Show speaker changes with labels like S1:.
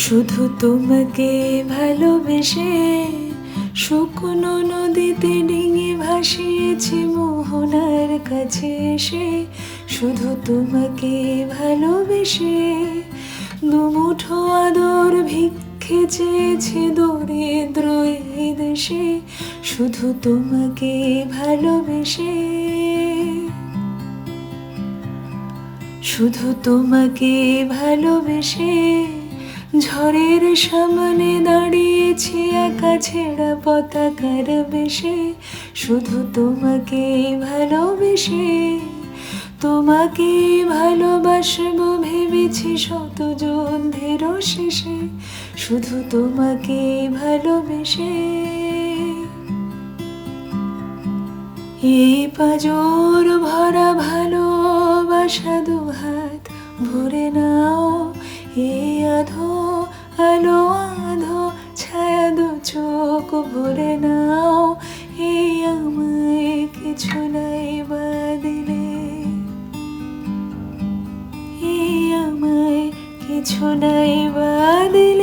S1: শুধু তোমাকে ভালোবেসে শুকনো নদীতে ডিঙি ভাসিয়েছি মোহনার কাছে এসে। শুধু তোমাকে ভালোবেসে দুমুঠো আদর ভিক্ষে চেয়েছি দরিদ্র এই দেশে। শুধু তোমাকে ভালোবেসে, শুধু তোমাকে ভালোবেসে ঝড়ের সামনে দাঁড়িয়েছি একা ছেঁড়া পতাকার বেশে। শুধু তোমাকে ভালোবেসে তোমাকে ভালোবাসবো ভেবেছি শত যুদ্ধের শেষে। শুধু তোমাকে ভালোবেসে এই পাঁজর ভরা ভালোবাসা দুহাত ভরে নাও। এই আধো আলো আধো ছায়া দু চোখ ভরে নাও। এই আমায় কিছু নাই বা দিলে, এই আমায় কিছু নাই বা দিলে।